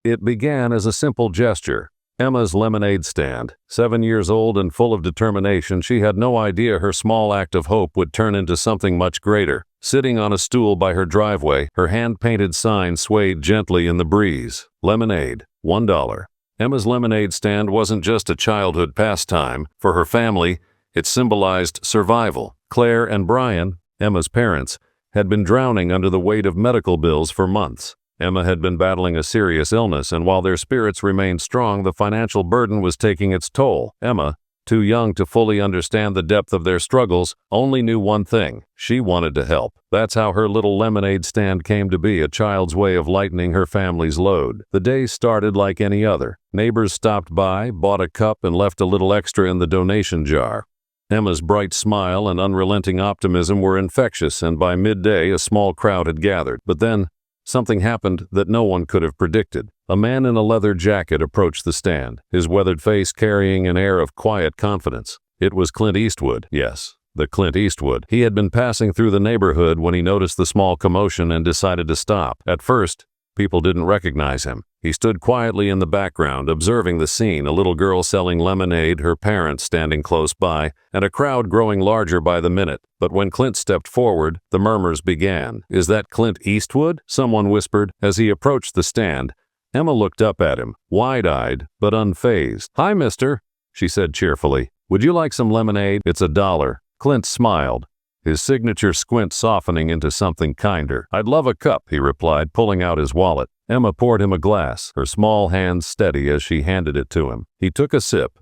It began as a simple gesture. Emma's lemonade stand. 7 years old and full of determination, she had no idea her small act of hope would turn into something much greater. Sitting on a stool by her driveway, her hand-painted sign swayed gently in the breeze. Lemonade, $1. Emma's lemonade stand wasn't just a childhood pastime. For her family, it symbolized survival. Claire and Brian, Emma's parents, had been drowning under the weight of medical bills for months. Emma had been battling a serious illness, and while their spirits remained strong, the financial burden was taking its toll. Emma, too young to fully understand the depth of their struggles, only knew one thing: she wanted to help. That's how her little lemonade stand came to be, a child's way of lightening her family's load. The day started like any other. Neighbors stopped by, bought a cup, and left a little extra in the donation jar. Emma's bright smile and unrelenting optimism were infectious, and by midday a small crowd had gathered. But then, something happened that no one could have predicted. A man in a leather jacket approached the stand, his weathered face carrying an air of quiet confidence. It was Clint Eastwood. Yes, the Clint Eastwood. He had been passing through the neighborhood when he noticed the small commotion and decided to stop. At first, people didn't recognize him. He stood quietly in the background, observing the scene, a little girl selling lemonade, her parents standing close by, and a crowd growing larger by the minute. But when Clint stepped forward, the murmurs began. "Is that Clint Eastwood?" someone whispered. As he approached the stand, Emma looked up at him, wide-eyed but unfazed. "Hi, mister," she said cheerfully. "Would you like some lemonade? It's $1." Clint smiled, his signature squint softening into something kinder. "I'd love a cup," he replied, pulling out his wallet. Emma poured him a glass, her small hands steady as she handed it to him. He took a sip,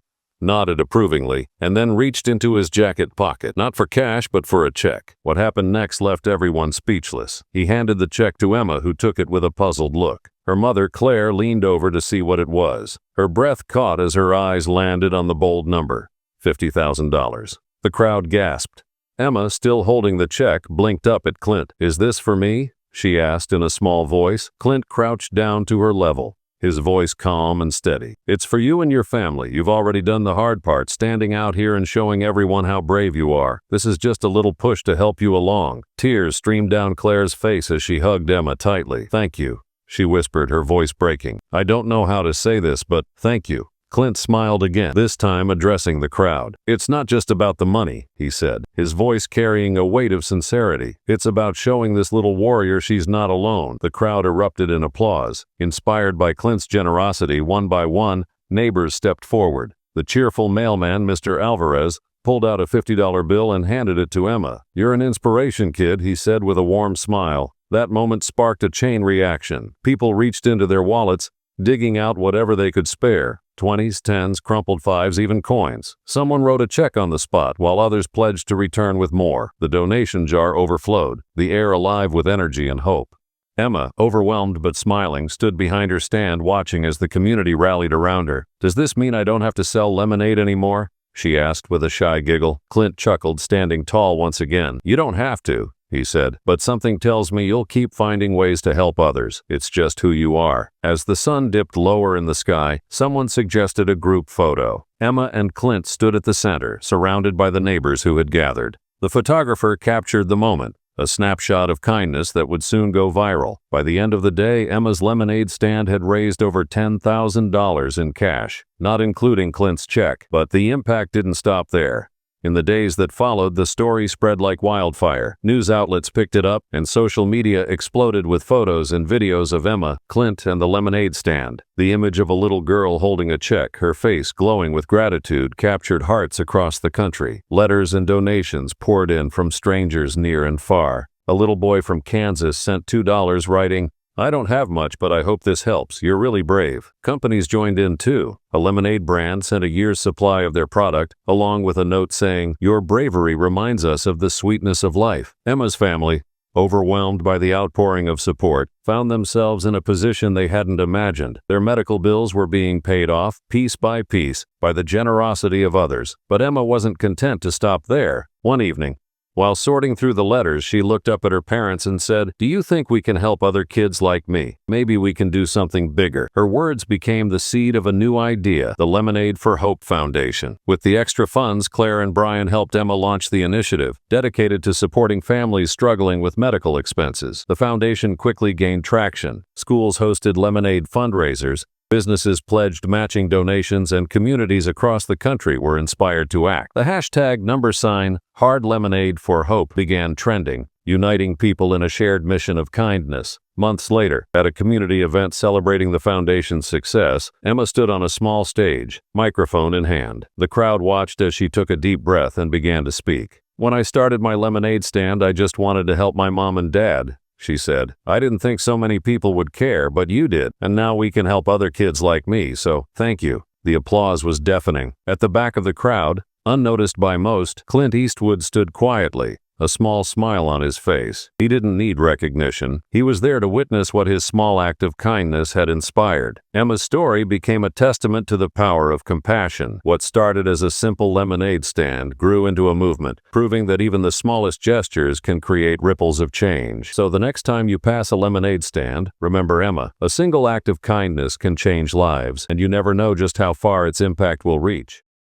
nodded approvingly, and then reached into his jacket pocket, not for cash but for a check. What happened next left everyone speechless. He handed the check to Emma, who took it with a puzzled look. Her mother, Claire, leaned over to see what it was. Her breath caught as her eyes landed on the bold number, $50,000. The crowd gasped. Emma, still holding the check, blinked up at Clint. "Is this for me?" she asked in a small voice. Clint crouched down to her level, his voice calm and steady. "It's for you and your family. You've already done the hard part, standing out here and showing everyone how brave you are. This is just a little push to help you along." Tears streamed down Claire's face as she hugged Emma tightly. "Thank you," she whispered, her voice breaking. "I don't know how to say this, but thank you." Clint smiled again, this time addressing the crowd. "It's not just about the money," he said, his voice carrying a weight of sincerity. "It's about showing this little warrior she's not alone." The crowd erupted in applause. Inspired by Clint's generosity, one by one, neighbors stepped forward. The cheerful mailman, Mr. Alvarez, pulled out a $50 bill and handed it to Emma. "You're an inspiration, kid," he said with a warm smile. That moment sparked a chain reaction. People reached into their wallets, digging out whatever they could spare. 20s, 10s, crumpled 5s, even coins. Someone wrote a check on the spot, while others pledged to return with more. The donation jar overflowed, the air alive with energy and hope. Emma, overwhelmed but smiling, stood behind her stand watching as the community rallied around her. "Does this mean I don't have to sell lemonade anymore?" she asked with a shy giggle. Clint chuckled, standing tall once again. "You don't have to," he said, "but something tells me you'll keep finding ways to help others. It's just who you are." As the sun dipped lower in the sky, someone suggested a group photo. Emma and Clint stood at the center, surrounded by the neighbors who had gathered. The photographer captured the moment, a snapshot of kindness that would soon go viral. By the end of the day, Emma's lemonade stand had raised over $10,000 in cash, not including Clint's check. But the impact didn't stop there. In the days that followed, the story spread like wildfire. News outlets picked it up, and social media exploded with photos and videos of Emma, Clint, and the lemonade stand. The image of a little girl holding a check, her face glowing with gratitude, captured hearts across the country. Letters and donations poured in from strangers near and far. A little boy from Kansas sent $2 writing, "I don't have much, but I hope this helps. You're really brave." Companies joined in too. A lemonade brand sent a year's supply of their product, along with a note saying, "Your bravery reminds us of the sweetness of life." Emma's family, overwhelmed by the outpouring of support, found themselves in a position they hadn't imagined. Their medical bills were being paid off, piece by piece, by the generosity of others. But Emma wasn't content to stop there. One evening, While sorting through the letters, she looked up at her parents and said, "Do you think we can help other kids like me? Maybe we can do something bigger." Her words became the seed of a new idea, the Lemonade for Hope Foundation. With the extra funds, Claire and Brian helped Emma launch the initiative, dedicated to supporting families struggling with medical expenses. The foundation quickly gained traction. Schools hosted lemonade fundraisers, businesses pledged matching donations, and communities across the country were inspired to act. The hashtag #HardLemonade4Hope began trending, uniting people in a shared mission of kindness. Months later, at a community event celebrating the foundation's success, Emma stood on a small stage, microphone in hand. The crowd watched as she took a deep breath and began to speak. "When I started my lemonade stand, I just wanted to help my mom and dad," she said. "I didn't think so many people would care, but you did, and now we can help other kids like me, so thank you." The applause was deafening. At the back of the crowd, unnoticed by most, Clint Eastwood stood quietly, a small smile on his face. He didn't need recognition. He was there to witness what his small act of kindness had inspired. Emma's story became a testament to the power of compassion. What started as a simple lemonade stand grew into a movement, proving that even the smallest gestures can create ripples of change. So the next time you pass a lemonade stand, remember Emma. A single act of kindness can change lives, and you never know just how far its impact will reach.